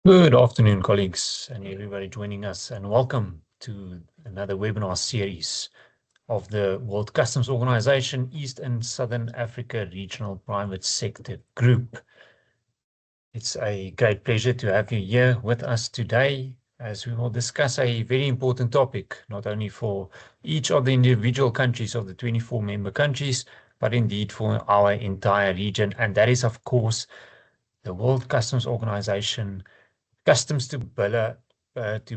Good afternoon, colleagues, and everybody joining us, and welcome to another webinar series of the World Customs Organization East and Southern Africa Regional Private Sector Group. It's a great pleasure to have you here with us today as we will discuss a very important topic, not only for each of the individual countries of the 24 member countries, but indeed for our entire region, and that is, of course, the World Customs Organization Customs to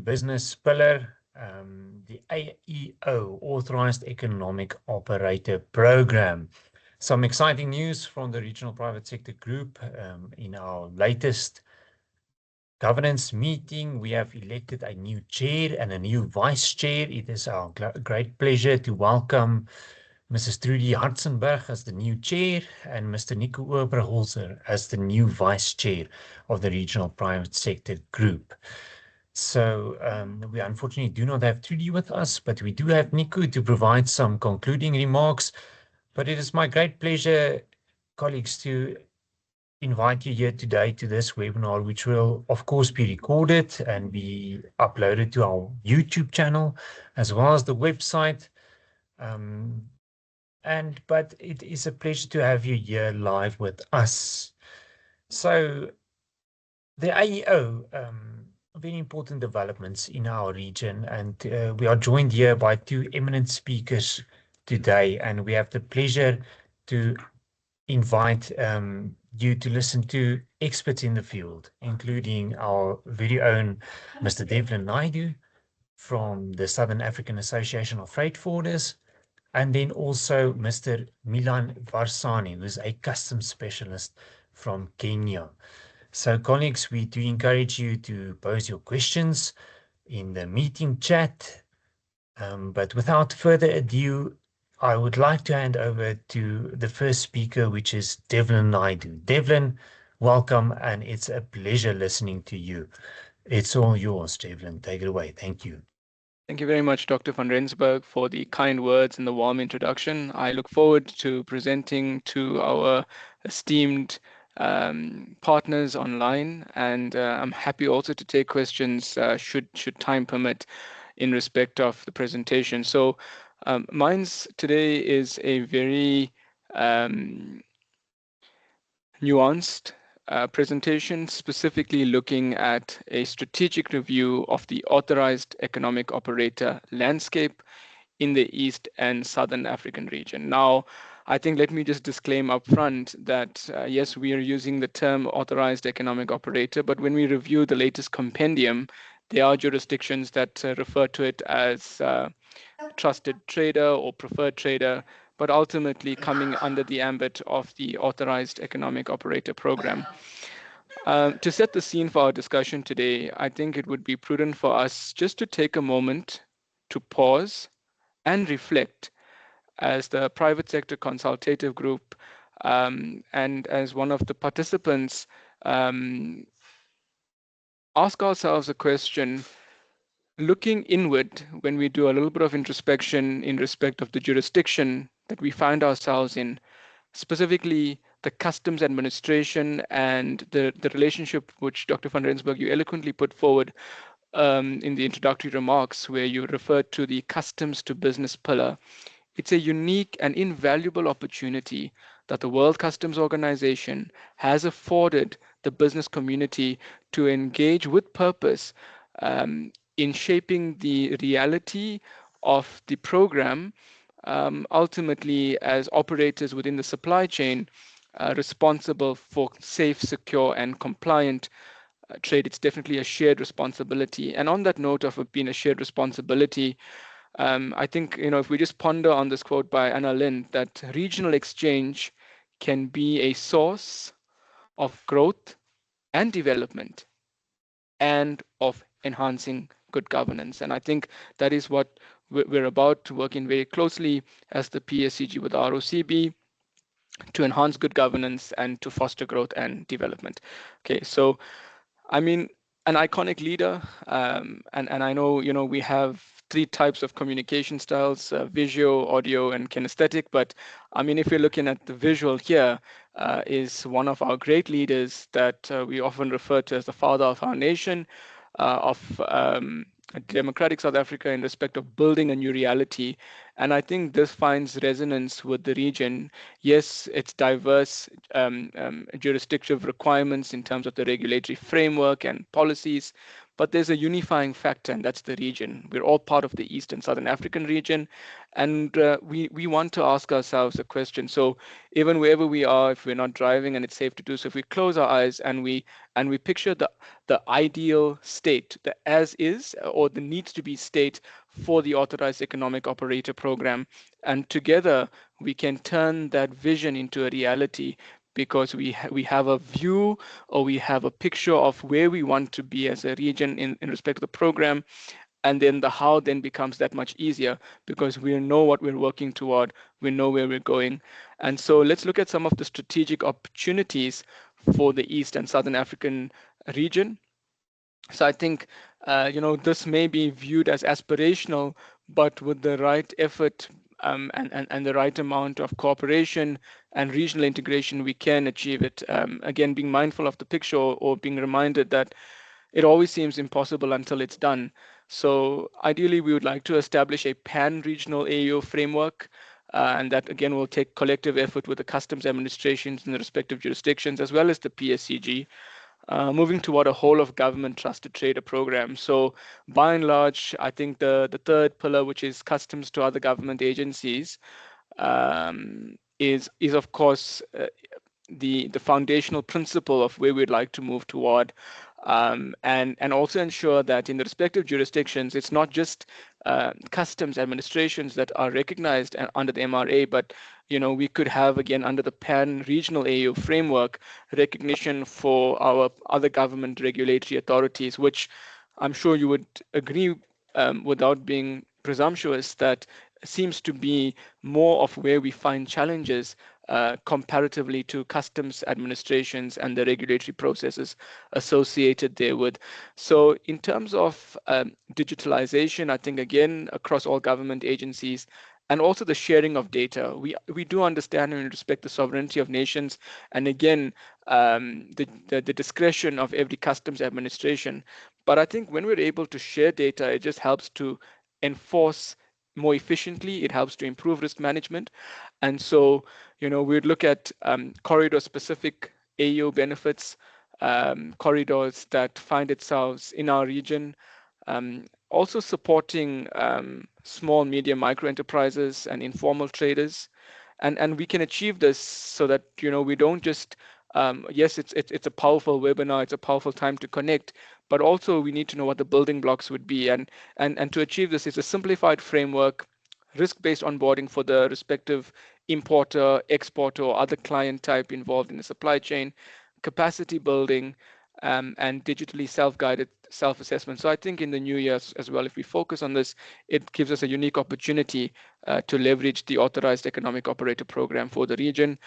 Business Pillar, the AEO Authorised Economic Operator Program. Some exciting news from the Regional Private Sector Group. In our latest governance meeting, we have elected a new chair and a new vice chair. It is our great pleasure to welcome Mrs. Trudy Hartzenberg as the new chair and Mr. Nico Oberholzer as the new vice chair of the Regional Private Sector Group. So we unfortunately do not have Trudy with us, but we do have Nico to provide some concluding remarks. But it is my great pleasure, colleagues, to invite you here today to this webinar, which will, of course, be recorded and be uploaded to our YouTube channel, as well as the website. But it is a pleasure to have you here live with us. So the AEO, very important developments in our region, and we are joined here by two eminent speakers today, and we have the pleasure to invite you to listen to experts in the field, including our very own Mr. Devlin Naidu from the Southern African Association of Freight Forwarders, and then also Mr. Milan Varsani, who is a customs specialist from Kenya. So, colleagues, we do encourage you to pose your questions in the meeting chat. But without further ado, I would like to hand over to the first speaker, which is Devlin Naidu. Devlin, welcome, and it's a pleasure listening to you. It's all yours, Devlin. Take it away. Thank you. Thank you very much, Dr. van Rensburg, for the kind words and the warm introduction. I look forward to presenting to our esteemed partners online, and I'm happy also to take questions should time permit in respect of the presentation. So mine's today is a very nuanced presentation, specifically looking at a strategic review of the authorized economic operator landscape in the East and Southern African region. Now, I think let me just disclaim up front that yes, we are using the term authorized economic operator, but when we review the latest compendium, there are jurisdictions that refer to it as trusted trader or preferred trader, but ultimately coming under the ambit of the Authorized Economic Operator Program. To set the scene for our discussion today, I think it would be prudent for us just to take a moment to pause and reflect as the private sector consultative group and as one of the participants, ask ourselves a question, looking inward when we do a little bit of introspection in respect of the jurisdiction that we find ourselves in, specifically the customs administration and the relationship which Dr. van Rensburg, you eloquently put forward in the introductory remarks, where you referred to the customs to business pillar. It's a unique and invaluable opportunity that the World Customs Organization has afforded the business community to engage with purpose in shaping the reality of the program, ultimately as operators within the supply chain responsible for safe, secure, and compliant trade. It's definitely a shared responsibility. And on that note of it being a shared responsibility, I think, if we just ponder on this quote by Anna Lind, that regional exchange can be a source of growth and development and of enhancing good governance. And I think that is what we're about, working very closely as the PSCG with ROCB to enhance good governance and to foster growth and development. Okay, so I mean, an iconic leader, and I know we have three types of communication styles: visual, audio, and kinesthetic. But I mean, if you're looking at the visual here, is one of our great leaders that we often refer to as the father of our nation, of democratic South Africa in respect of building a new reality. And I think this finds resonance with the region. Yes, it's diverse jurisdictive requirements in terms of the regulatory framework and policies, but there's a unifying factor, and that's the region. We're all part of the East and Southern African region, and we want to ask ourselves a question. So even wherever we are, if we're not driving and it's safe to do so, if we close our eyes and we picture the ideal state, the as is or the needs to be state for the Authorized Economic Operator program, and together we can turn that vision into a reality, because we have a view, or we have a picture of where we want to be as a region in respect to the program. And then the how then becomes that much easier, because we know what we're working toward, we know where we're going. And so let's look at some of the strategic opportunities for the East and Southern African region. So I think, this may be viewed as aspirational, but with the right effort and the right amount of cooperation and regional integration, we can achieve it. Again, being mindful of the picture, or being reminded that it always seems impossible until it's done. So ideally, we would like to establish a pan-regional AEO framework, and that again will take collective effort with the customs administrations in the respective jurisdictions, as well as the PSCG. Moving toward a whole of government trusted trader program. So by and large, I think the third pillar, which is customs to other government agencies, is of course the foundational principle of where we'd like to move toward. And also ensure that in the respective jurisdictions, it's not just customs administrations that are recognized under the MRA, but we could have, again, under the pan-regional AEO framework, recognition for our other government regulatory authorities, which I'm sure you would agree, without being presumptuous, that seems to be more of where we find challenges comparatively to customs administrations and the regulatory processes associated therewith. So in terms of digitalization, I think, again, across all government agencies, and also the sharing of data, we do understand and respect the sovereignty of nations, and again, the discretion of every customs administration. But I think when we're able to share data, it just helps to enforce more efficiently. It helps to improve risk management. And so, we'd look at corridor-specific AEO benefits, corridors that find itself in our region, also supporting small, medium, micro enterprises and informal traders. And we can achieve this so that, we don't just, yes, it's a powerful webinar, it's a powerful time to connect, but also we need to know what the building blocks would be. And to achieve this, it's a simplified framework, risk-based onboarding for the respective importer, exporter, or other client type involved in the supply chain, capacity building, and digitally self-guided self-assessment. So I think in the new year as well, if we focus on this, it gives us a unique opportunity to leverage the Authorized Economic Operator program for the region.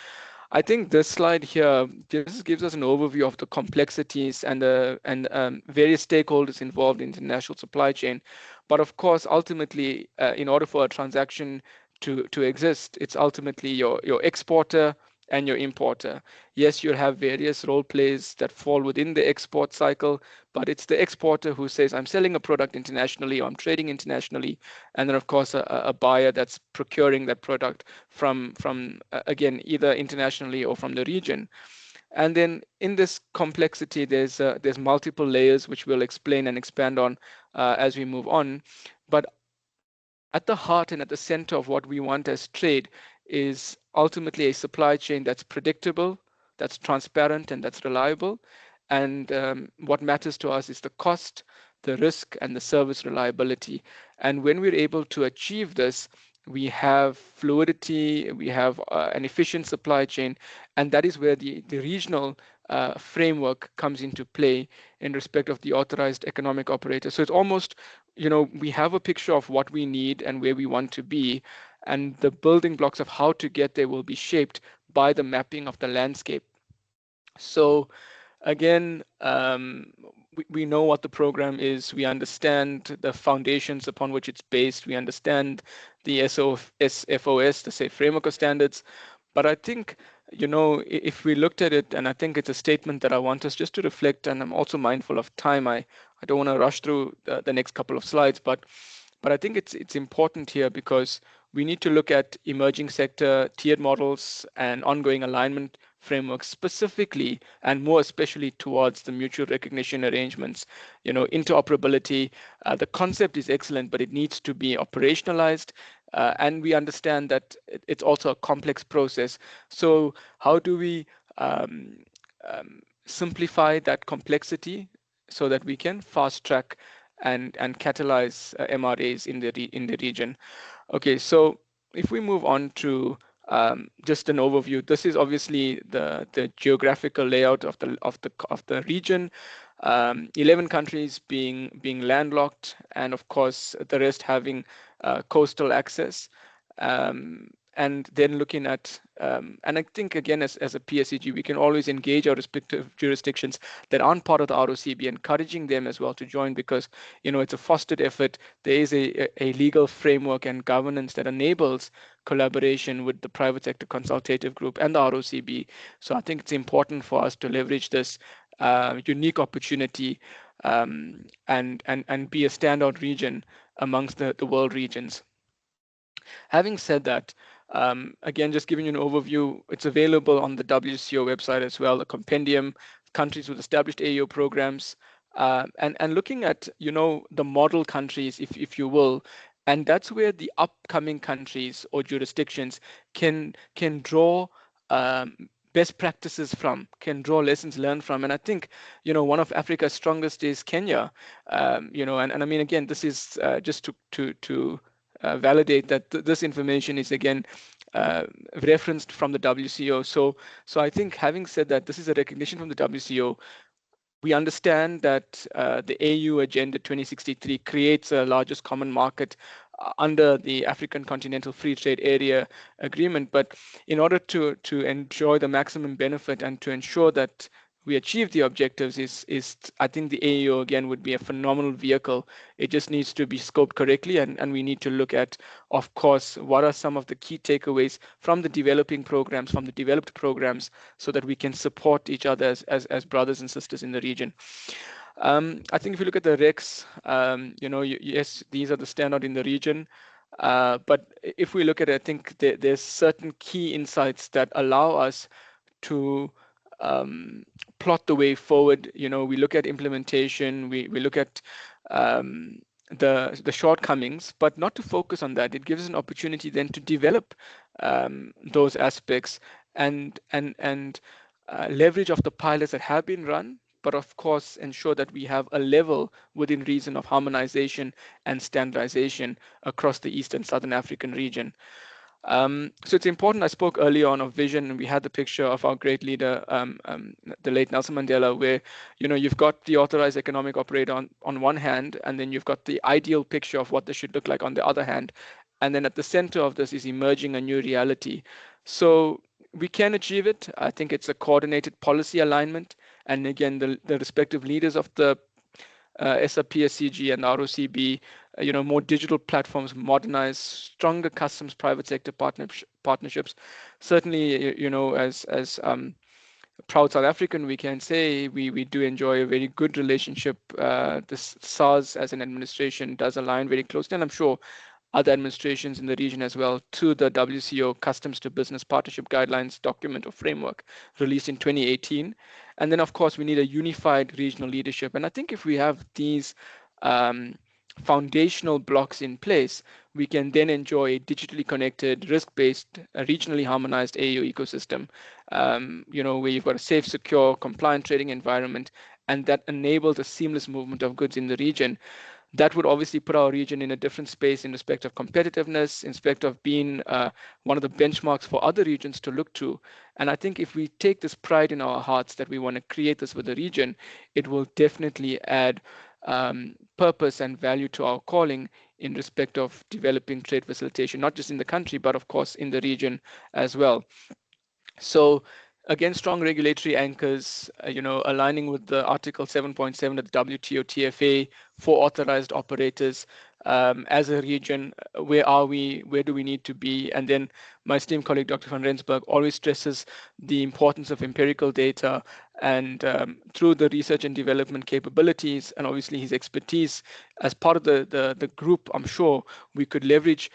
I think this slide here just gives us an overview of the complexities and various stakeholders involved in the national supply chain. But of course, ultimately, in order for a transaction to exist, it's ultimately your exporter and your importer. Yes, you'll have various role plays that fall within the export cycle, but it's the exporter who says, I'm selling a product internationally, or I'm trading internationally. And then, of course, a buyer that's procuring that product from again, either internationally or from the region. And then in this complexity, there's multiple layers, which we'll explain and expand on as we move on. But at the heart and at the center of what we want as trade is ultimately a supply chain that's predictable, that's transparent, and that's reliable. And what matters to us is the cost, the risk, and the service reliability. And when we're able to achieve this, we have fluidity, we have an efficient supply chain, and that is where the regional framework comes into play in respect of the Authorized Economic Operator. So it's almost, we have a picture of what we need and where we want to be, and the building blocks of how to get there will be shaped by the mapping of the landscape. So again, we know what the program is. We understand the foundations upon which it's based. We understand the SFOS, the Safe Framework of Standards. But I think, if we looked at it, and I think it's a statement that I want us just to reflect, and I'm also mindful of time. I don't want to rush through the next couple of slides, but I think it's important here because we need to look at emerging sector tiered models and ongoing alignment frameworks specifically and more especially towards the mutual recognition arrangements. Interoperability, the concept is excellent, but it needs to be operationalized. And we understand that it's also a complex process. So how do we simplify that complexity so that we can fast track and catalyze MRAs in the region? Okay, so if we move on to just an overview, this is obviously the geographical layout of the region. 11 countries being landlocked, and of course the rest having coastal access. And then looking at, and I think again as a PSEG, we can always engage our respective jurisdictions that aren't part of the ROCB, encouraging them as well to join, because it's a fostered effort. There is a legal framework and governance that enables collaboration with the private sector consultative group and the ROCB. So I think it's important for us to leverage this unique opportunity and be a standout region amongst the world regions. Having said that, again, just giving you an overview, it's available on the WCO website as well, a compendium, countries with established AEO programs, and looking at, the model countries, if you will, and that's where the upcoming countries or jurisdictions can draw best practices from, can draw lessons learned from. And I think, one of Africa's strongest is Kenya, and I mean, again, this is just to validate that this information is again referenced from the WCO. So I think, having said that, this is a recognition from the WCO. We understand that the AU Agenda 2063 creates a largest common market under the African Continental Free Trade Area Agreement. But in order to enjoy the maximum benefit and to ensure that we achieve the objectives, is I think the AEO again would be a phenomenal vehicle. It just needs to be scoped correctly, and we need to look at, of course, what are some of the key takeaways from the developing programs, from the developed programs, so that we can support each other as brothers and sisters in the region. I think if you look at the RECs, yes, these are the standout in the region. But if we look at it, I think there's certain key insights that allow us to plot the way forward. We look at implementation, we look at the shortcomings, but not to focus on that. It gives us an opportunity then to develop those aspects and leverage of the pilots that have been run, but of course ensure that we have a level within reason of harmonization and standardization across the East and Southern African region. So it's important. I spoke earlier on of vision, and we had the picture of our great leader, the late Nelson Mandela, where you've got the authorized economic operator on one hand, and then you've got the ideal picture of what this should look like on the other hand, and then at the center of this is emerging a new reality. So we can achieve it. I think it's a coordinated policy alignment, and again, the respective leaders of the ESA PSCG and ROCB, more digital platforms, modernized, stronger customs private sector partnerships. Certainly, as proud South African, we can say we do enjoy a very good relationship. This SARS as an administration does align very closely, and I'm sure other administrations in the region as well, to the WCO Customs to Business Partnership Guidelines document or framework released in 2018. And then, of course, we need a unified regional leadership. And I think if we have these foundational blocks in place, we can then enjoy a digitally connected, risk-based, regionally harmonized AEO ecosystem, where you've got a safe, secure, compliant trading environment, and that enables a seamless movement of goods in the region. That would obviously put our region in a different space in respect of competitiveness, in respect of being one of the benchmarks for other regions to look to. And I think if we take this pride in our hearts that we want to create this for the region, it will definitely add purpose and value to our calling in respect of developing trade facilitation, not just in the country, but of course in the region as well. So Again, strong regulatory anchors, aligning with the Article 7.7 of the WTO TFA for authorized operators. As a region, where are we? Where do we need to be? And then my esteemed colleague, Dr. van Rensburg, always stresses the importance of empirical data, and through the research and development capabilities and obviously his expertise as part of the group, I'm sure we could leverage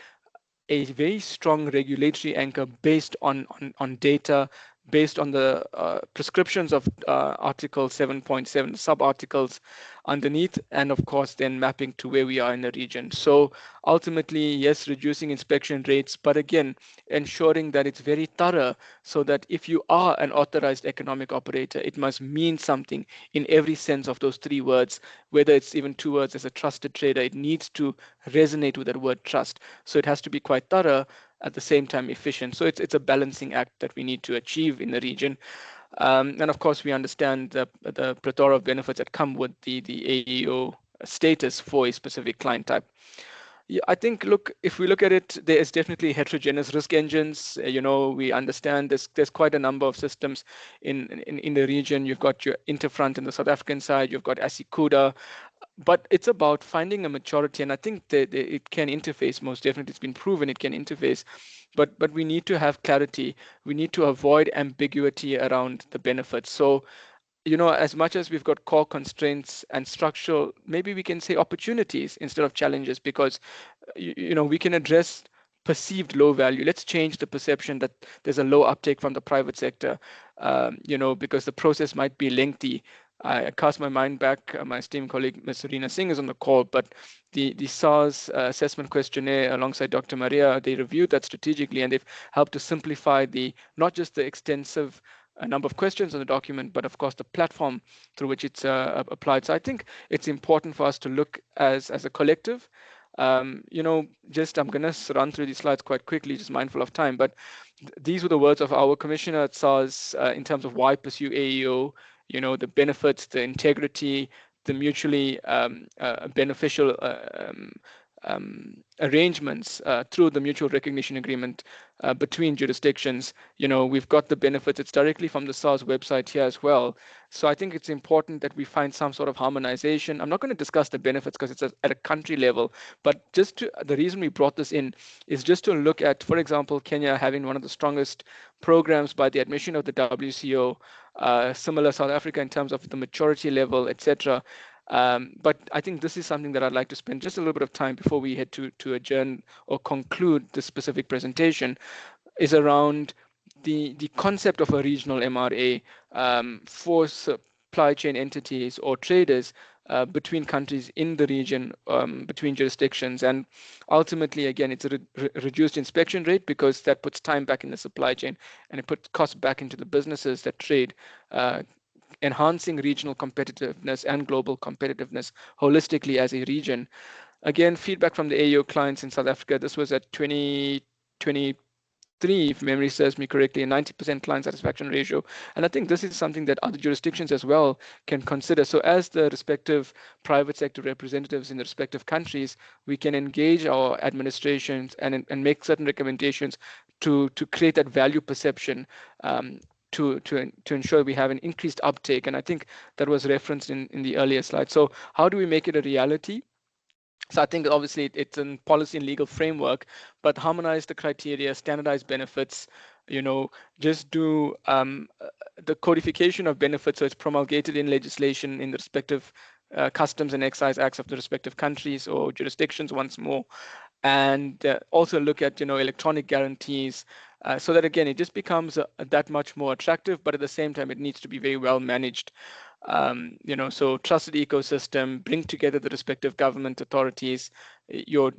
a very strong regulatory anchor based on data, based on the prescriptions of Article 7.7 sub-articles underneath, and of course then mapping to where we are in the region. So ultimately, yes, reducing inspection rates, but again, ensuring that it's very thorough, so that if you are an authorized economic operator, it must mean something in every sense of those three words, whether it's even two words as a trusted trader, it needs to resonate with that word trust. So it has to be quite thorough, at the same time efficient. So it's a balancing act that we need to achieve in the region. And of course, we understand the plethora of benefits that come with the AEO status for a specific client type. Yeah, I think, look, if we look at it, there is definitely heterogeneous risk engines. We understand there's quite a number of systems in the region. You've got your Interfront in the South African side, you've got ASICUDA, but it's about finding a maturity, and I think that it can interface. Most definitely, it's been proven it can interface, but we need to have clarity. We need to avoid ambiguity around the benefits. So, as much as we've got core constraints and structural, maybe we can say opportunities instead of challenges, because we can address perceived low value. Let's change the perception that there's a low uptake from the private sector, because the process might be lengthy. I cast my mind back, my esteemed colleague, Ms. Serena Singh, is on the call, but the SARS assessment questionnaire alongside Dr. Maria, they reviewed that strategically, and they've helped to simplify not just the extensive number of questions on the document, but of course the platform through which it's applied. So I think it's important for us to look as a collective. I'm going to run through these slides quite quickly, just mindful of time, but these were the words of our commissioner at SARS in terms of why pursue AEO, the benefits, the integrity, the mutually beneficial arrangements through the mutual recognition agreement between jurisdictions. We've got the benefits. It's directly from the SARS website here as well. So I think it's important that we find some sort of harmonization. I'm not going to discuss the benefits because it's at a country level, but the reason we brought this in is just to look at, for example, Kenya having one of the strongest programs by the admission of the WCO, similar South Africa in terms of the maturity level, etc. But I think this is something that I'd like to spend just a little bit of time before we head to adjourn or conclude this specific presentation, is around the concept of a regional MRA for supply chain entities or traders between countries in the region, between jurisdictions. And ultimately, again, it's a reduced inspection rate, because that puts time back in the supply chain and it puts costs back into the businesses that trade, enhancing regional competitiveness and global competitiveness holistically as a region. Again, feedback from the AEO clients in South Africa, this was at 2023, if memory serves me correctly, a 90% client satisfaction ratio. And I think this is something that other jurisdictions as well can consider. So as the respective private sector representatives in the respective countries, we can engage our administrations and make certain recommendations to create that value perception, to ensure we have an increased uptake. And I think that was referenced in the earlier slide. So how do we make it a reality? So I think obviously it's in policy and legal framework, but harmonize the criteria, standardize benefits, just do the codification of benefits, so it's promulgated in legislation in the respective customs and excise acts of the respective countries or jurisdictions once more, and also look at electronic guarantees, so that again it just becomes that much more attractive, but at the same time it needs to be very well managed. So trusted ecosystem, bring together the respective government authorities, your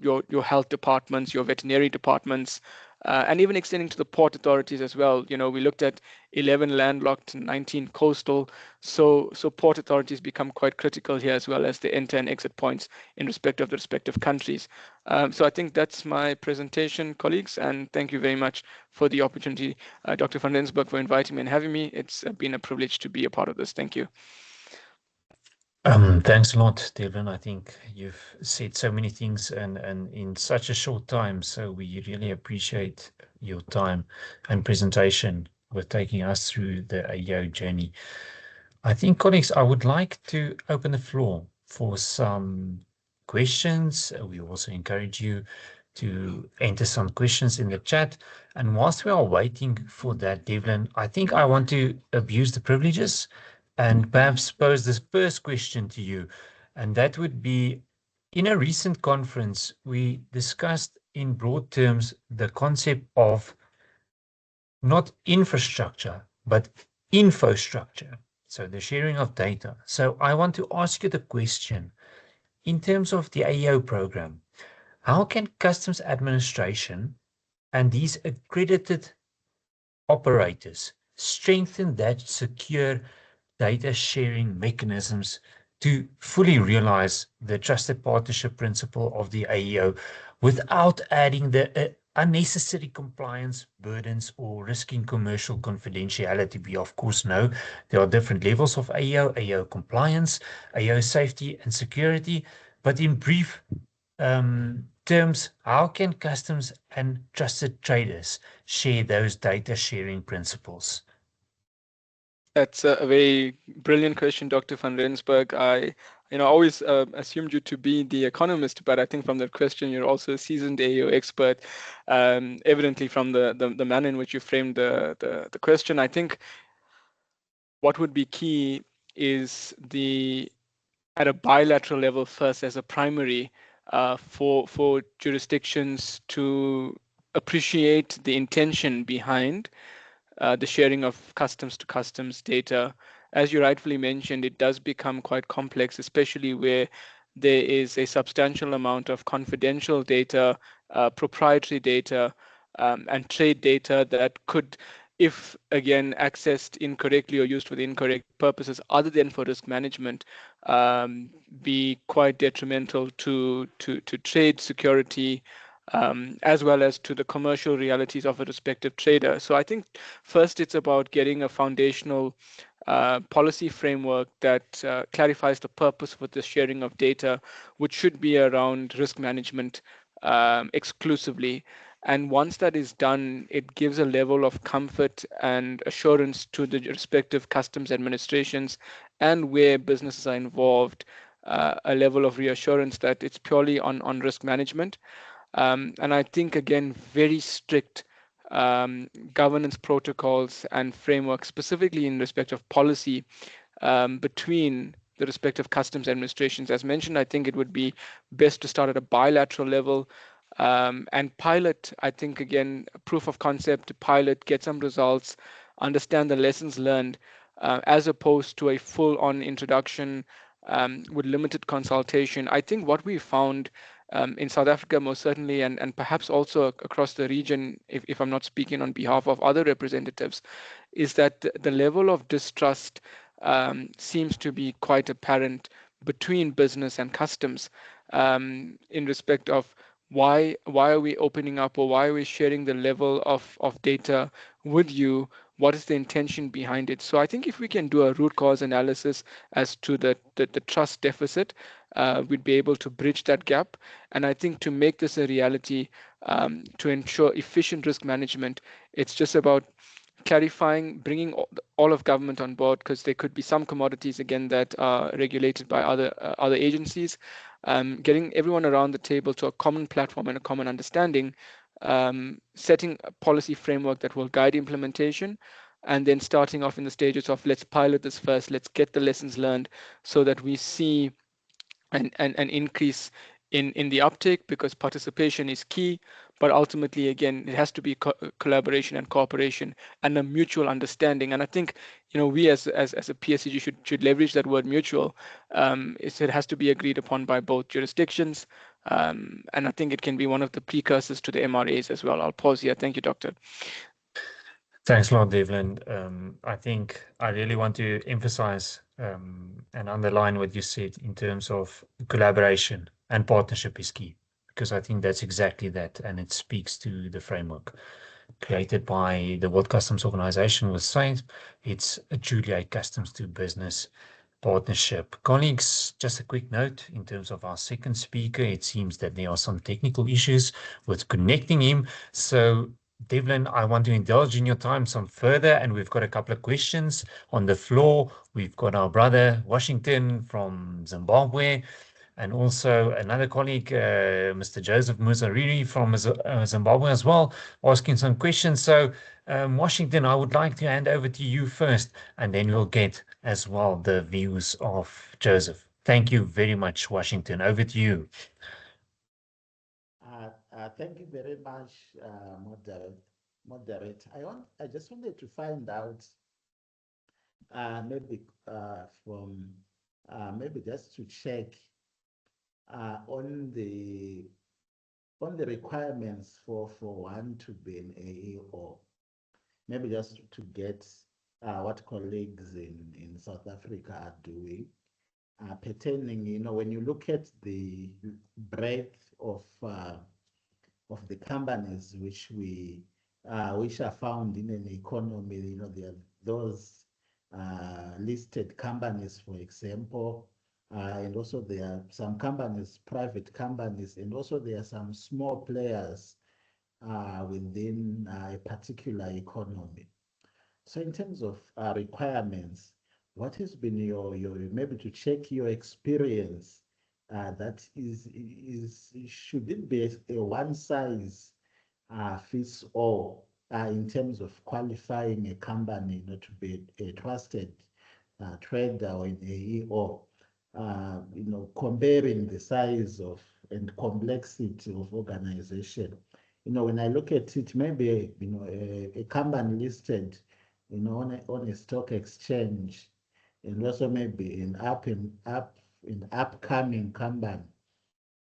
health departments, your veterinary departments, and even extending to the port authorities as well. We looked at 11 landlocked, 19 coastal. So port authorities become quite critical here, as well as the enter and exit points in respect of the respective countries. So I think that's my presentation, colleagues, and thank you very much for the opportunity, Dr. van Rensburg, for inviting me and having me. It's been a privilege to be a part of this. Thank you. Thanks a lot, Devlin. I think you've said so many things and in such a short time, so we really appreciate your time and presentation. with taking us through the AEO journey. I think, colleagues, I would like to open the floor for some questions. We also encourage you to enter some questions in the chat. And whilst we are waiting for that, Devlin, I think I want to abuse the privileges and perhaps pose this first question to you. And that would be, in a recent conference, we discussed in broad terms the concept of not infrastructure, but infrastructure. So the sharing of data. So I want to ask you the question, in terms of the AEO program, how can customs administration and these accredited operators strengthen that secure data sharing mechanisms to fully realize the trusted partnership principle of the AEO without adding the unnecessary compliance burdens or risking commercial confidentiality? We of course know there are different levels of AEO compliance, AEO safety and security, but in brief terms, how can customs and trusted traders share those data sharing principles? That's a very brilliant question, Dr. van Rensburg. I always assumed you to be the economist, but I think from that question, you're also a seasoned AEO expert, evidently from the manner in which you framed the question. I think what would be key is at a bilateral level first as a primary for jurisdictions to appreciate the intention behind the sharing of customs to customs data. As you rightfully mentioned, it does become quite complex, especially where there is a substantial amount of confidential data, proprietary data, and trade data that could, if again accessed incorrectly or used for the incorrect purposes other than for risk management, be quite detrimental to trade security, as well as to the commercial realities of a respective trader. So I think first it's about getting a foundational policy framework that clarifies the purpose for the sharing of data, which should be around risk management exclusively. And once that is done, it gives a level of comfort and assurance to the respective customs administrations and where businesses are involved, a level of reassurance that it's purely on risk management. And I think, again, very strict governance protocols and frameworks, specifically in respect of policy between the respective customs administrations. As mentioned, I think it would be best to start at a bilateral level and pilot. I think, again, proof of concept, pilot, get some results, understand the lessons learned, as opposed to a full-on introduction with limited consultation. I think what we found in South Africa, most certainly, and perhaps also across the region, if I'm not speaking on behalf of other representatives, is that the level of distrust seems to be quite apparent between business and customs in respect of why are we opening up, or why are we sharing the level of data with you? What is the intention behind it? So I think if we can do a root cause analysis as to the trust deficit, we'd be able to bridge that gap. And I think to make this a reality, to ensure efficient risk management, it's just about clarifying, bringing all of government on board, because there could be some commodities, again, that are regulated by other agencies, getting everyone around the table to a common platform and a common understanding, setting a policy framework that will guide implementation, and then starting off in the stages of let's pilot this first, let's get the lessons learned so that we see an increase in the uptake, because participation is key. But ultimately, again, it has to be collaboration and cooperation and a mutual understanding. And I think, we as a PSCG should leverage that word mutual. It has to be agreed upon by both jurisdictions. And I think it can be one of the precursors to the MRAs as well. I'll pause here. Thank you, Doctor. Thanks a lot, Devlin. I think I really want to emphasize and underline what you said in terms of collaboration and partnership is key, because I think that's exactly that, and it speaks to the framework created by the World Customs Organization with SAINT. It's truly a customs to business partnership. Colleagues, just a quick note in terms of our second speaker. It seems that there are some technical issues with connecting him. So Devlin, I want to indulge in your time some further, and we've got a couple of questions on the floor. We've got our brother Washington from Zimbabwe, and also another colleague, Mr. Joseph Muzariri from Zimbabwe as well, asking some questions. So, Washington, I would like to hand over to you first, and then we'll get as well the views of Joseph. Thank you very much, Washington. Over to you. Thank you very much, moderate. I just wanted to find out maybe from maybe just to check on the requirements for one to be an AEO. Maybe just to get what colleagues in South Africa are doing. Pertaining, when you look at the breadth of the companies which are found in an economy, there are those listed companies, for example, and also there are some companies, private companies, and also there are some small players within a particular economy. So in terms of requirements, what has been your maybe to check your experience that should it be a one size fits all in terms of qualifying a company to be a trusted trader or an AEO, comparing the size of and complexity of organization. When I look at it, maybe a company listed on a stock exchange, and also maybe an upcoming company,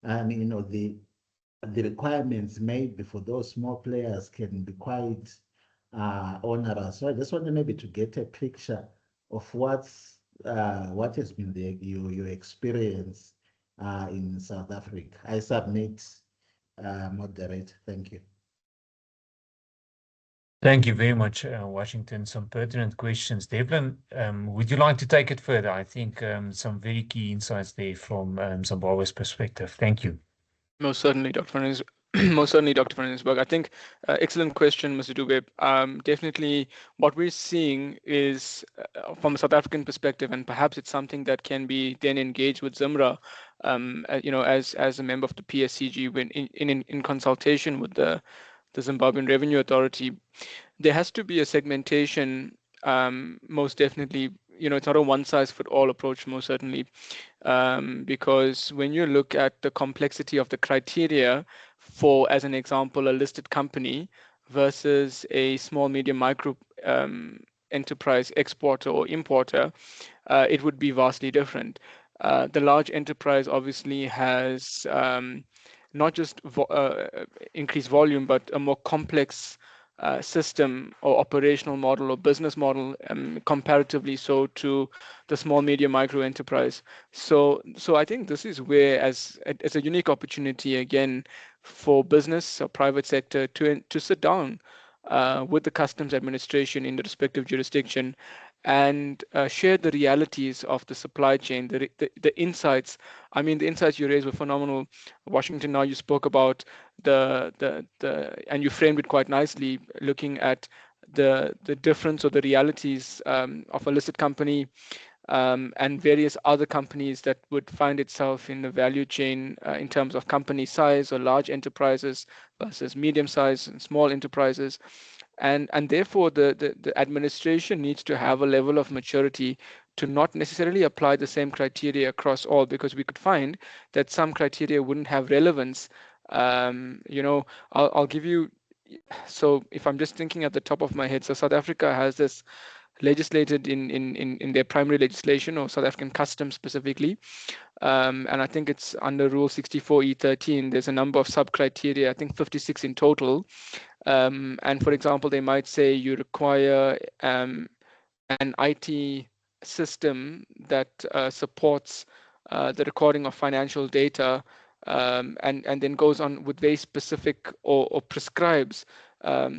and the requirements made for those small players can be quite onerous. So I just wanted maybe to get a picture of what has been your experience in South Africa. I submit, moderate. Thank you. Thank you very much, Washington. Some pertinent questions. Devlin, would you like to take it further? I think some very key insights there from Zimbabwe's perspective. Thank you. Most certainly, Dr. Van Rensburg. Most certainly, Dr. Van Rensburg. I think excellent question, Mr. Dube. Definitely, what we're seeing is from a South African perspective, and perhaps it's something that can be then engaged with ZIMRA, as a member of the PSCG, when in consultation with the Zimbabwean Revenue Authority. There has to be a segmentation, most definitely. It's not a one-size-fits-all approach, most certainly, because when you look at the complexity of the criteria for, as an example, a listed company versus a small, medium, micro enterprise exporter or importer, it would be vastly different. The large enterprise obviously has not just increased volume, but a more complex system or operational model or business model, comparatively so to the small, medium, micro enterprise. So I think this is where, as a unique opportunity again for business or private sector to sit down with the customs administration in the respective jurisdiction and share the realities of the supply chain, the insights. I mean, the insights you raised were phenomenal. Washington, now you spoke about and you framed it quite nicely, looking at the difference or the realities of a listed company and various other companies that would find itself in the value chain in terms of company size or large enterprises versus medium size and small enterprises. And therefore, the administration needs to have a level of maturity to not necessarily apply the same criteria across all, because we could find that some criteria wouldn't have relevance. I'll give you, so if I'm just thinking at the top of my head, so South Africa has this legislated in their primary legislation, or South African customs specifically, and I think it's under Rule 64E13. There's a number of sub-criteria, I think 56 in total. And for example, they might say you require an IT system that supports the recording of financial data, and then goes on with very specific or prescribes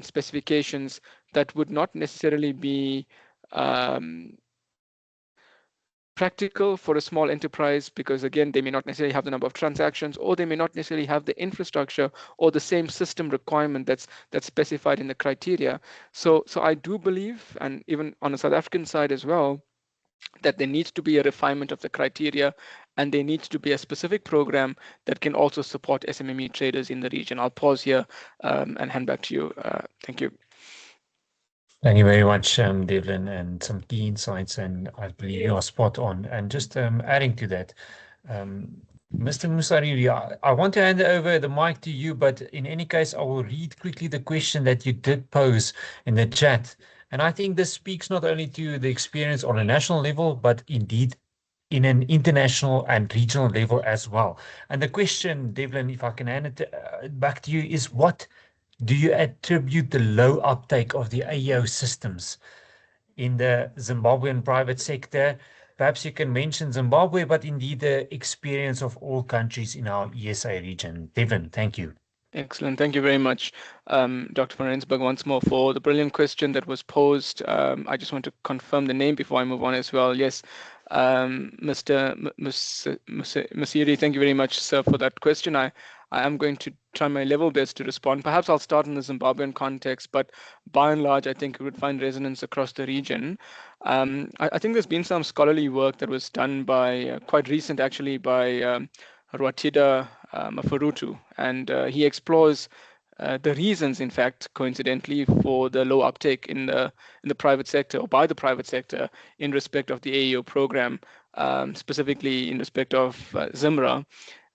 specifications that would not necessarily be practical for a small enterprise because, again, they may not necessarily have the number of transactions, or they may not necessarily have the infrastructure or the same system requirement that's specified in the criteria. So I do believe, and even on the South African side as well, that there needs to be a refinement of the criteria, and there needs to be a specific program that can also support SMME traders in the region. I'll pause here and hand back to you. Thank you. Thank you very much, Devlin, and some key insights, and I believe you are spot on. And just adding to that, Mr. Musariri, I want to hand over the mic to you, but in any case, I will read quickly the question that you did pose in the chat. And I think this speaks not only to the experience on a national level, but indeed in an international and regional level as well. And the question, Devlin, if I can hand it back to you, is what do you attribute the low uptake of the AEO systems in the Zimbabwean private sector? Perhaps you can mention Zimbabwe, but indeed the experience of all countries in our ESA region. Devlin, thank you. Excellent. Thank you very much, Dr. van Rensburg, once more for the brilliant question that was posed. I just want to confirm the name before I move on as well. Yes, Mr. Musiri, thank you very much, sir, for that question. I am going to try my level best to respond. Perhaps I'll start in the Zimbabwean context, but by and large, I think it would find resonance across the region. I think there's been some scholarly work that was done by, quite recent actually, by Rwatida Mafurutu, and he explores the reasons, in fact, coincidentally, for the low uptake in the private sector, or by the private sector, in respect of the AEO program, specifically in respect of ZIMRA.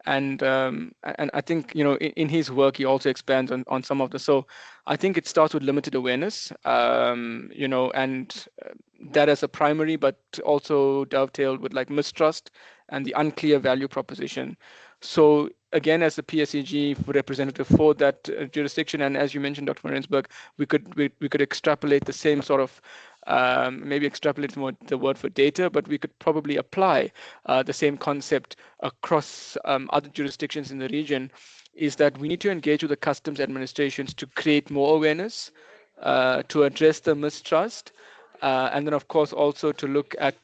And I think, you know, in his work, he also expands on some of the, so I think it starts with limited awareness, you know, and that as a primary, but also dovetailed with like mistrust and the unclear value proposition. So again, as the PSEG representative for that jurisdiction, and as you mentioned, Dr. van Rensburg, we could extrapolate the same sort of, maybe extrapolate more the word for data, but we could probably apply the same concept across other jurisdictions in the region, is that we need to engage with the customs administrations to create more awareness, to address the mistrust, and then, of course, also to look at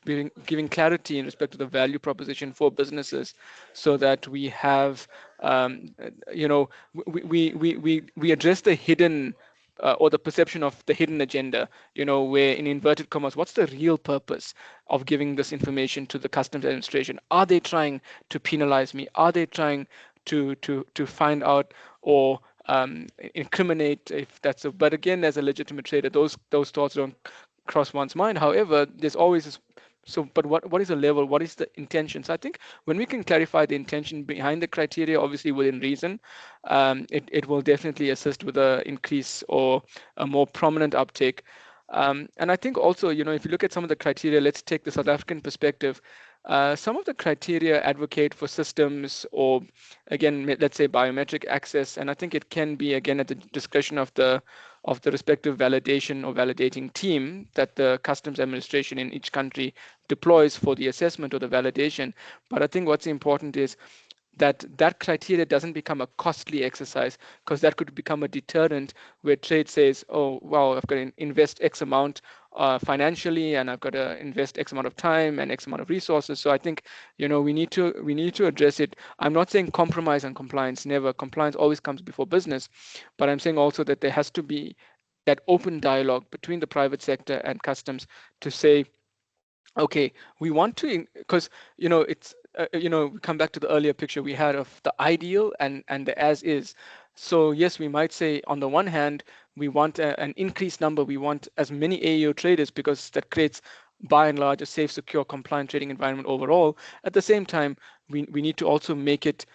giving clarity in respect to the value proposition for businesses, so that we have, you know, we address the hidden or the perception of the hidden agenda, you know, where in inverted commas, what's the real purpose of giving this information to the customs administration? Are they trying to penalize me? Are they trying to find out or incriminate, if that's a, but again, as a legitimate trader, those thoughts don't cross one's mind. However, there's always this, so, but what is the level? What is the intention? So I think when we can clarify the intention behind the criteria, obviously within reason, it will definitely assist with an increase or a more prominent uptake. And I think also, you know, if you look at some of the criteria, let's take the South African perspective. Some of the criteria advocate for systems or, again, let's say biometric access, and I think it can be, again, at the discretion of the respective validation or validating team that the customs administration in each country deploys for the assessment or the validation. But I think what's important is that criteria doesn't become a costly exercise, because that could become a deterrent where trade says, oh, wow, I've got to invest X amount financially, and I've got to invest X amount of time and X amount of resources. So I think, you know, we need to address it. I'm not saying compromise on compliance, never. Compliance always comes before business, but I'm saying also that there has to be that open dialogue between the private sector and customs to say, okay, we want to, because, you know, it's, you know, we come back to the earlier picture we had of the ideal and the as is. So yes, we might say on the one hand, we want an increased number. We want as many AEO traders, because that creates, by and large, a safe, secure, compliant trading environment overall. At the same time, we need to also make it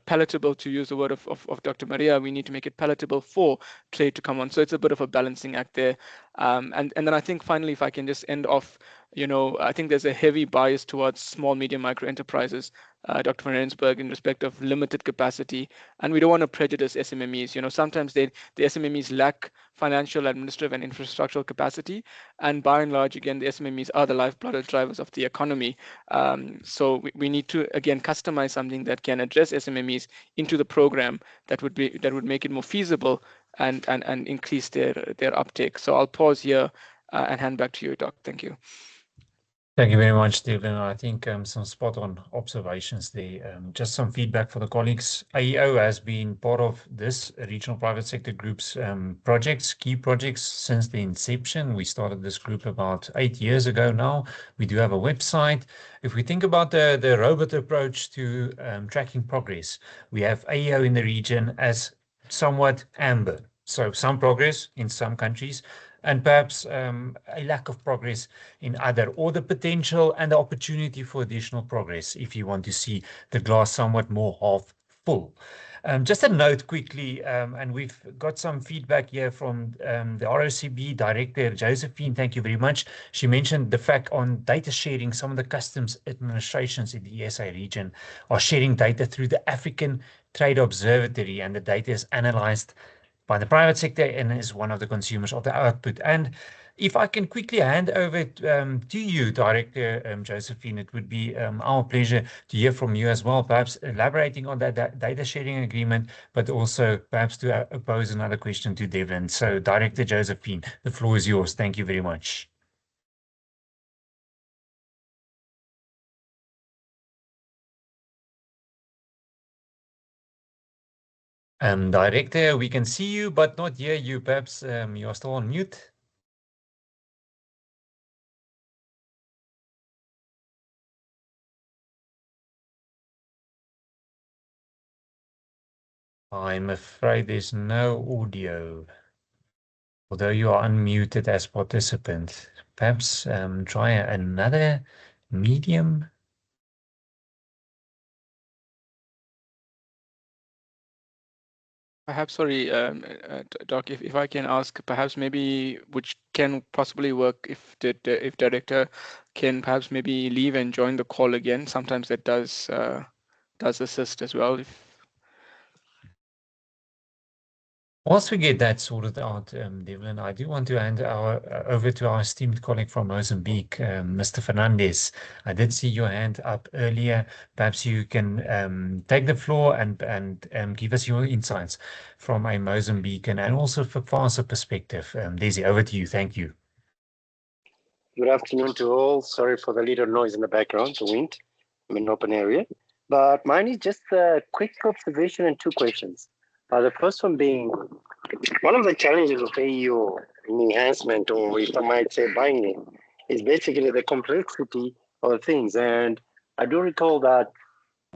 palatable, to use the word of Dr. Maria. We need to make it palatable for trade to come on. So it's a bit of a balancing act there. And then I think finally, if I can just end off, you know, I think there's a heavy bias towards small, medium, micro enterprises, Dr. van Rensburg, in respect of limited capacity, and we don't want to prejudice SMMEs. You know, sometimes the SMMEs lack financial, administrative, and infrastructural capacity, and by and large, again, the SMMEs are the lifeblood drivers of the economy. So we need to, again, customize something that can address SMMEs into the program that would make it more feasible and increase their uptake. So I'll pause here and hand back to you, Doc. Thank you. Thank you very much, Devlin. I think some spot on observations there. Just some feedback for the colleagues. AEO has been part of this regional private sector group's projects, key projects since the inception. We started this group about 8 years ago now. We do have a website. If we think about the robot approach to tracking progress, we have AEO in the region as somewhat amber. So some progress in some countries, and perhaps a lack of progress in other, or the potential and the opportunity for additional progress if you want to see the glass somewhat more half full. Just a note quickly, and we've got some feedback here from the ROCB Director, Josephine. Thank you very much. She mentioned the fact on data sharing. Some of the customs administrations in the ESA region are sharing data through the African Trade Observatory, and the data is analyzed by the private sector and is one of the consumers of the output. And if I can quickly hand over to you, Director Josephine, it would be our pleasure to hear from you as well, perhaps elaborating on that data sharing agreement, but also perhaps to pose another question to Devlin. So, Director Josephine, the floor is yours. Thank you very much. Director, we can see you, but not hear you. Perhaps you are still on mute. I'm afraid there's no audio, although you are unmuted as participant. Perhaps try another medium. Perhaps, sorry, Doc, if I can ask, perhaps maybe which can possibly work if if director can perhaps maybe leave and join the call again. Sometimes that does assist as well. Whilst we get that sorted out, Devlin, I do want to hand over to our esteemed colleague from Mozambique, Mr. Fernandez. I did see your hand up earlier. Perhaps you can take the floor and give us your insights from a Mozambican and also for FASA perspective. Desi, over to you. Thank you. Good afternoon to all. Sorry for the little noise in the background, the wind. I'm in an open area. But mine is just a quick observation and two questions. The first one being, one of the challenges of AEO in enhancement, or if I might say buying it, is basically the complexity of things. And I do recall that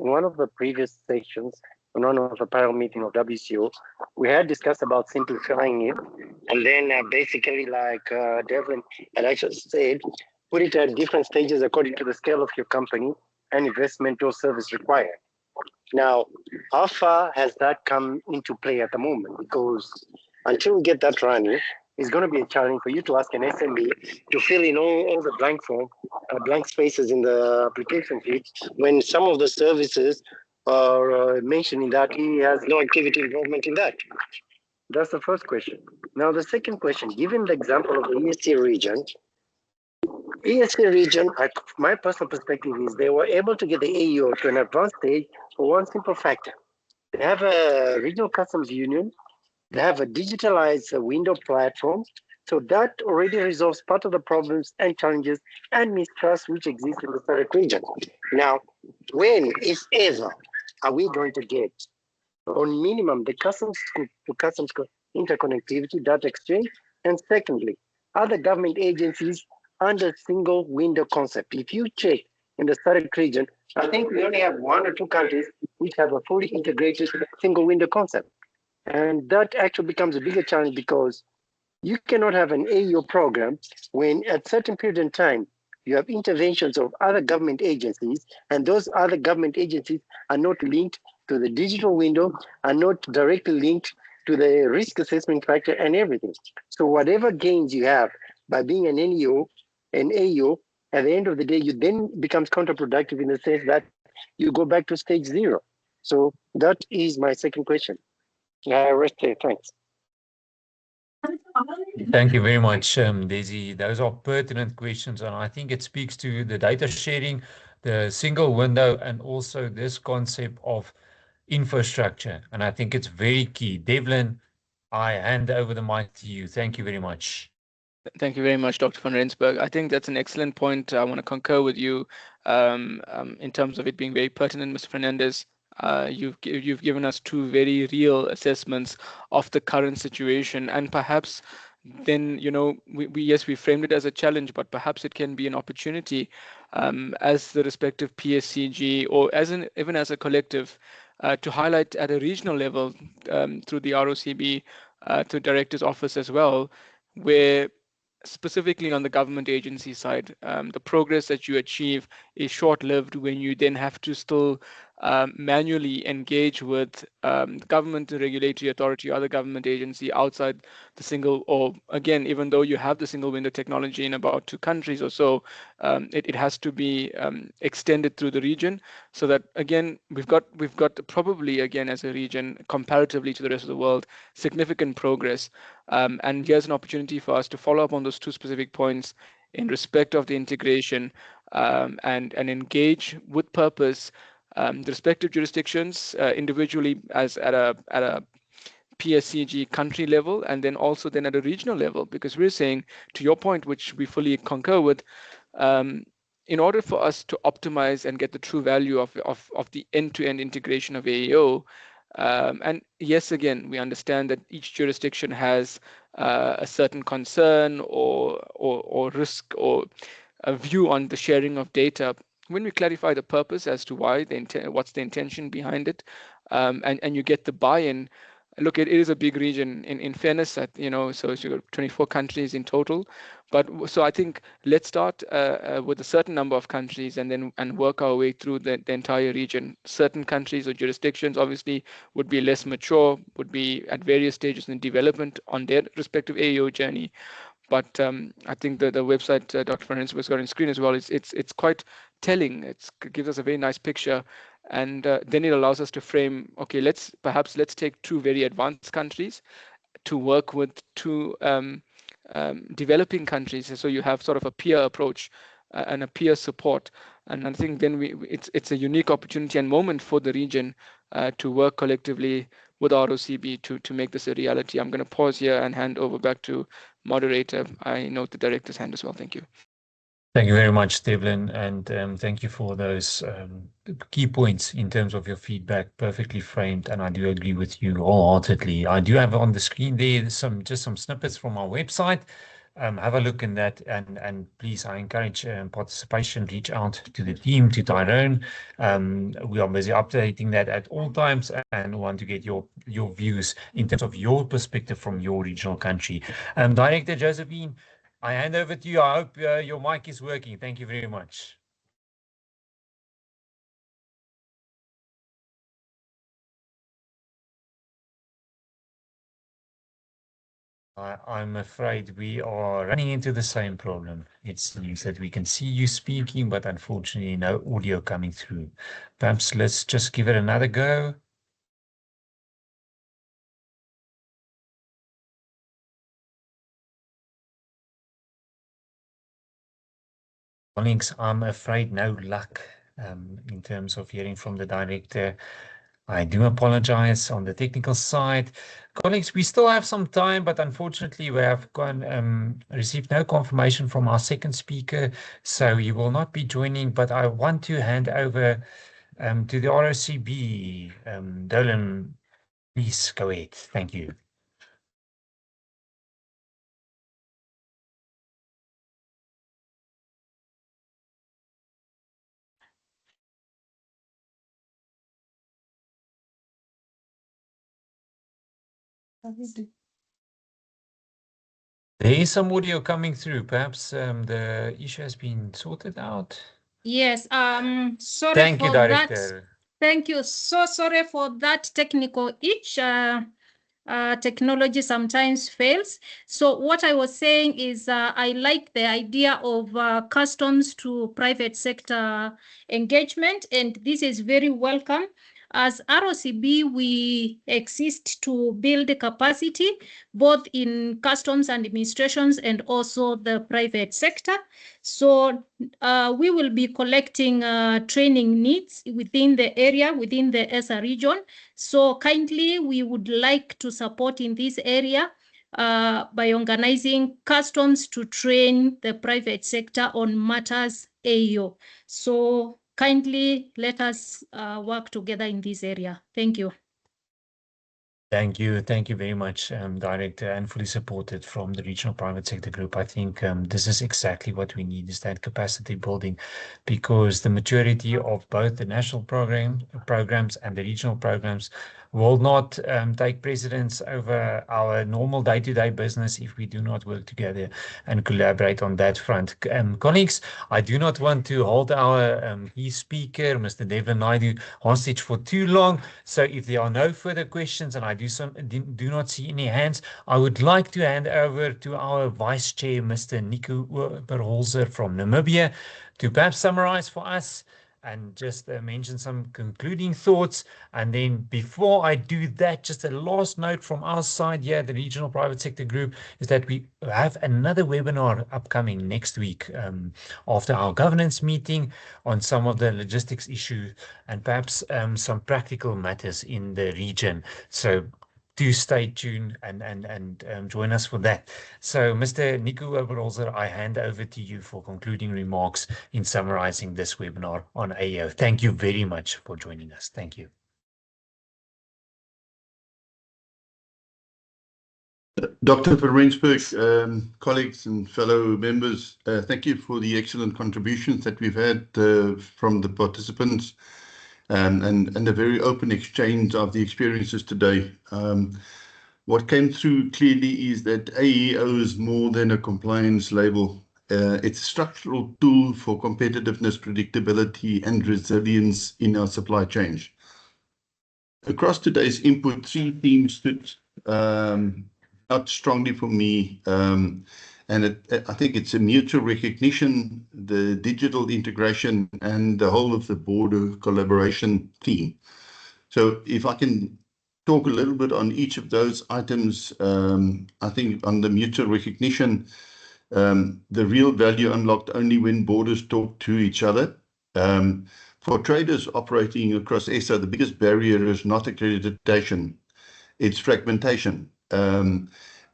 in one of the previous sections, in one of the panel meeting of WCO, we had discussed about simplifying it. And then basically like Devlin had actually said, put it at different stages according to the scale of your company and investment or service required. Now, how far has that come into play at the moment? Because until we get that running, it's going to be a challenge for you to ask an SME to fill in all the blank spaces in the application sheet when some of the services are mentioning that he has no activity involvement in that. That's the first question. Now, the second question, given the example of the ESA region, my personal perspective is they were able to get the AEO to an advanced stage for one simple factor. They have a regional customs union, they have a digitalized window platform, so that already resolves part of the problems and challenges and mistrust which exist in the SADC region. Now, when, if ever, are we going to get on minimum the customs to customs interconnectivity, data exchange, and secondly, other government agencies under single window concept? If you check in the SADC region, I think we only have 1 or 2 countries which have a fully integrated single window concept. And that actually becomes a bigger challenge because you cannot have an AEO program when at certain period in time, you have interventions of other government agencies, and those other government agencies are not linked to the digital window, are not directly linked to the risk assessment factor and everything. So whatever gains you have by being an AEO, at the end of the day, you then becomes counterproductive in the sense that you go back to stage 0. So that is my second question. Rest there, thanks. Thank you very much, Desi. Those are pertinent questions, and I think it speaks to the data sharing, the single window, and also this concept of infrastructure. And I think it's very key. Devlin, I hand over the mic to you. Thank you very much. Thank you very much, Dr. van Rensburg. I think that's an excellent point. I want to concur with you in terms of it being very pertinent, Mr. Fernandez. You've given us two very real assessments of the current situation, and perhaps then, you know, we framed it as a challenge, but perhaps it can be an opportunity as the respective PSCG or even as a collective to highlight at a regional level through the ROCB to Director's Office as well, where specifically on the government agency side, the progress that you achieve is short-lived when you then have to still manually engage with the government, the regulatory authority, or other government agency outside the single, or again, even though you have the single window technology in about 2 countries or so, it has to be extended through the region, so that again, we've got probably again as a region, comparatively to the rest of the world, significant progress. And here's an opportunity for us to follow up on those 2 specific points in respect of the integration and engage with purpose the respective jurisdictions individually as at a PSCG country level, and then also then at a regional level, because we're saying, to your point, which we fully concur with, in order for us to optimize and get the true value of the end-to-end integration of AEO, and yes, again, we understand that each jurisdiction has a certain concern or risk or a view on the sharing of data. When we clarify the purpose as to why, what's the intention behind it, and you get the buy-in. Look, it is a big region. In fairness, you know, so you've got 24 countries in total. But so I think let's start with a certain number of countries and work our way through the entire region. Certain countries or jurisdictions obviously would be less mature, would be at various stages in development on their respective AEO journey. But I think the website Dr. van Rensburg has got on screen as well, it's quite telling. It gives us a very nice picture. And then it allows us to frame, okay, let's take 2 very advanced countries to work with 2 developing countries. So you have sort of a peer approach and a peer support. And I think then it's a unique opportunity and moment for the region to work collectively with ROCB to make this a reality. I'm going to pause here and hand over back to moderator. I note the director's hand as well. Thank you. Thank you very much, Devlin, and thank you for those key points in terms of your feedback, perfectly framed, and I do agree with you wholeheartedly. I do have on the screen there just some snippets from our website. Have a look in that, and please, I encourage participation. Reach out to the team, to Tyrone. We are busy updating that at all times, and want to get your views in terms of your perspective from your regional country. Director Josephine, I hand over to you. I hope your mic is working. Thank you very much. I'm afraid we are running into the same problem. It seems that we can see you speaking, but unfortunately no audio coming through. Perhaps let's just give it another go. Colleagues, I'm afraid no luck in terms of hearing from the director. I do apologize on the technical side. Colleagues, we still have some time, but unfortunately we have received no confirmation from our second speaker, so he will not be joining, but I want to hand over to the ROCB. Dolan, please go ahead. Thank you. There is some audio coming through. Perhaps the issue has been sorted out. Yes, sorry Thank you, for Director. that. Thank you. So sorry for that technical itch. Technology sometimes fails. So what I was saying is I like the idea of customs to private sector engagement, and this is very welcome. As ROCB, we exist to build capacity both in customs administrations and also the private sector. So we will be collecting training needs within the area, within the ESA region. So kindly, we would like to support in this area by organizing customs to train the private sector on matters AEO. So kindly let us work together in this area. Thank you. Thank you very much, Director, and fully supported from the Regional Private Sector Group. I think this is exactly what we need, is that capacity building, because the maturity of both the national programs and the regional programs will not take precedence over our normal day-to-day business if we do not work together and collaborate on that front. Colleagues, I do not want to hold our key speaker, Mr. Devlin Naidu, hostage for too long. So if there are no further questions, and I do not see any hands, I would like to hand over to our Vice Chair, Mr. Nico Oberholzer from Namibia, to perhaps summarize for us and just mention some concluding thoughts. And then before I do that, just a last note from our side here, the Regional Private Sector Group, is that we have another webinar upcoming next week after our governance meeting on some of the logistics issues and perhaps some practical matters in the region. So do stay tuned and join us for that. So, Mr. Nico Oberholzer, I hand over to you for concluding remarks in summarizing this webinar on AEO. Thank you very much for joining us. Thank you. Dr. van Rensburg, colleagues and fellow members, thank you for the excellent contributions that we've had from the participants. And a very open exchange of the experiences today. What came through clearly is that AEO is more than a compliance label. It's a structural tool for competitiveness, predictability, and resilience in our supply chain. Across today's input, three themes stood out strongly for me. I think it's a mutual recognition, the digital integration, and the whole of the border collaboration theme. So if I can talk a little bit on each of those items, I think on the mutual recognition, the real value unlocked only when borders talk to each other. For traders operating across ESA, the biggest barrier is not accreditation, it's fragmentation.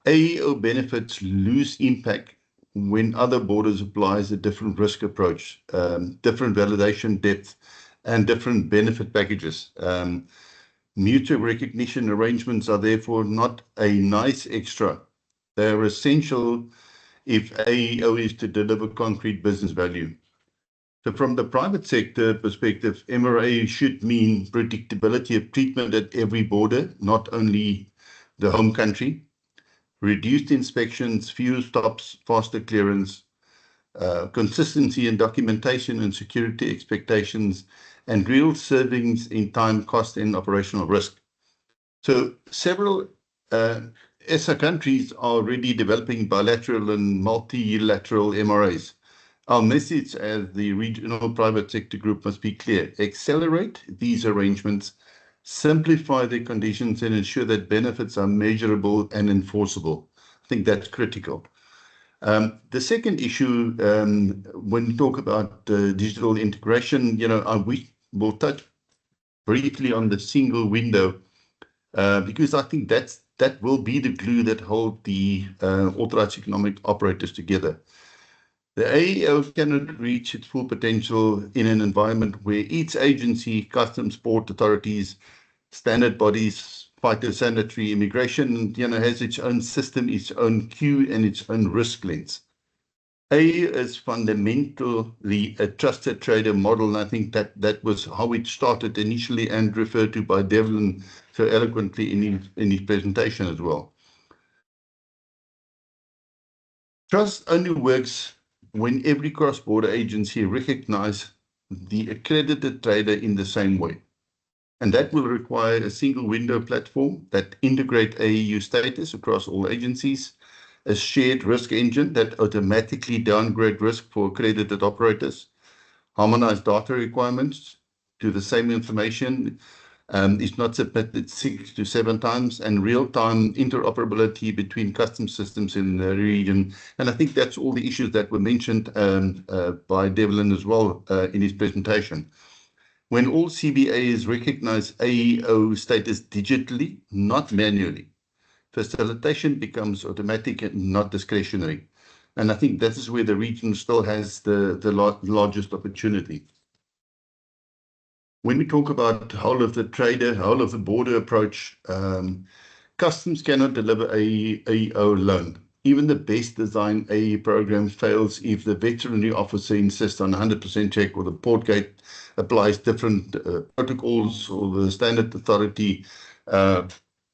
AEO benefits lose impact when other borders applies a different risk approach, different validation depth, and different benefit packages. Mutual recognition arrangements are therefore not a nice extra. They are essential if AEO is to deliver concrete business value. So from the private sector perspective, MRA should mean predictability of treatment at every border, not only the home country. Reduced inspections, fewer stops, faster clearance, consistency in documentation and security expectations, and real savings in time, cost, and operational risk. So several ESA countries are already developing bilateral and multilateral MRAs. Our message as the Regional Private Sector Group must be clear: accelerate these arrangements, simplify the conditions, and ensure that benefits are measurable and enforceable. I think that's critical. The second issue, when we talk about digital integration, we will touch briefly on the single window, because I think that will be the glue that hold the Authorised Economic Operators together. The AEO cannot reach its full potential in an environment where each agency, customs, port authorities, standard bodies, phytosanitary, immigration, has its own system, its own queue, and its own risk lens. AEO is fundamentally a trusted trader model, and I think that was how it started initially and referred to by Devlin so eloquently in his presentation as well. Trust only works when every cross-border agency recognizes the accredited trader in the same way. And that will require a single window platform that integrates AEO status across all agencies, a shared risk engine that automatically downgrade risk for accredited operators, harmonized data requirements to the same information is not submitted 6 to 7 times, and real-time interoperability between custom systems in the region. And I think that's all the issues that were mentioned by Devlin as well in his presentation. When all CBAs recognize AEO status digitally, not manually, facilitation becomes automatic and not discretionary. And I think that is where the region still has the largest opportunity. When we talk about whole of the trader, whole of the border approach, customs cannot deliver AEO alone. Even the best designed AE program fails if the veterinary officer insists on 100% check, or the port gate applies different protocols, or the standard authority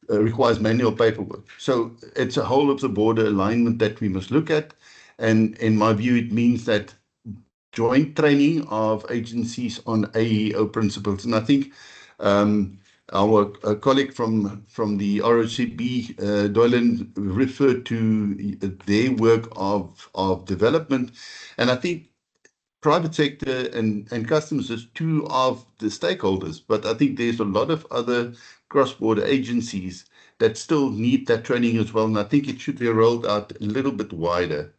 requires manual paperwork. So it's a whole of the border alignment that we must look at. And in my view, it means that joint training of agencies on AEO principles. And I think our colleague from the ROCB, Doylan, referred to their work of development. And I think private sector and customs is two of the stakeholders, but I think there's a lot of other cross-border agencies that still need that training as well. And I think it should be rolled out a little bit wider.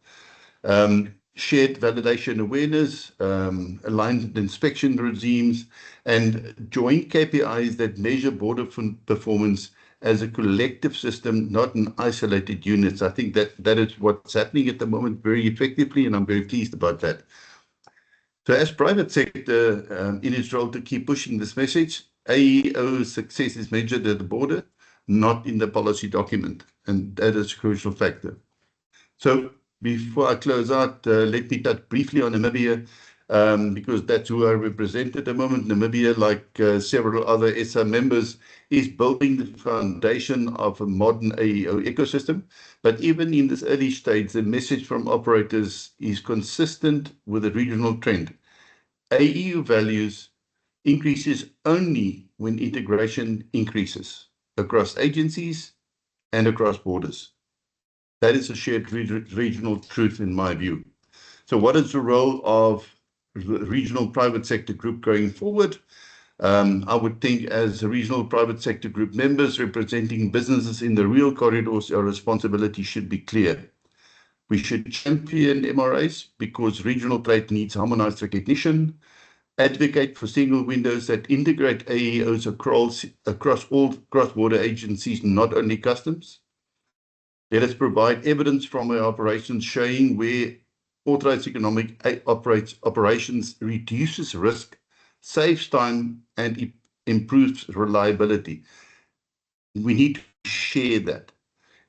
Shared validation awareness, aligned inspection regimes, and joint KPIs that measure border performance as a collective system, not in isolated units. I think that is what's happening at the moment very effectively, and I'm very pleased about that. So as private sector in its role to keep pushing this message, AEO success is measured at the border, not in the policy document, and that is a crucial factor. So before I close out, let me touch briefly on Namibia, because that's who I represent at the moment. Namibia, like several other ESA members, is building the foundation of a modern AEO ecosystem. But even in this early stage, the message from operators is consistent with the regional trend. AEO values increases only when integration increases across agencies and across borders. That is a shared regional truth in my view. So what is the role of the regional private sector group going forward? I would think as a regional private sector group members representing businesses in the real corridors, our responsibility should be clear. We should champion MRAs because regional trade needs harmonized recognition, advocate for single windows that integrate AEOs across all cross-border agencies, not only customs. Let us provide evidence from our operations showing where authorized economic operations reduces risk, saves time, and improves reliability. We need to share that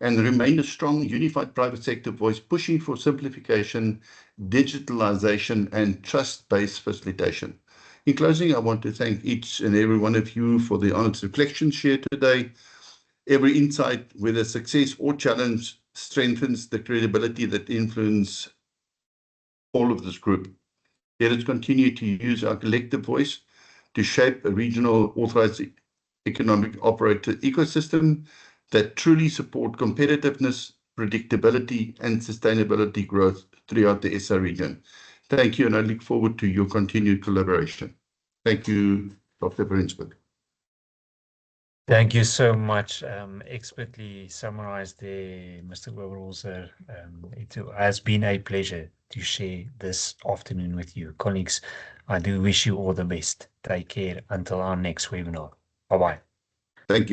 and remain a strong, unified private sector voice, pushing for simplification, digitalization, and trust-based facilitation. In closing, I want to thank each and every one of you for the honest reflections shared today. Every insight, whether success or challenge, strengthens the credibility that influence all of this group. Let us continue to use our collective voice to shape a regional authorized economic operator ecosystem that truly support competitiveness, predictability, and sustainability growth throughout the ESA region. Thank you, and I look forward to your continued collaboration. Thank you, Dr. van Rensburg. Thank you so much. Expertly summarized there, Mr. Oberholzer. It has been a pleasure to share this afternoon with you. Colleagues, I do wish you all the best. Take care until our next webinar. Bye-bye. Thank you.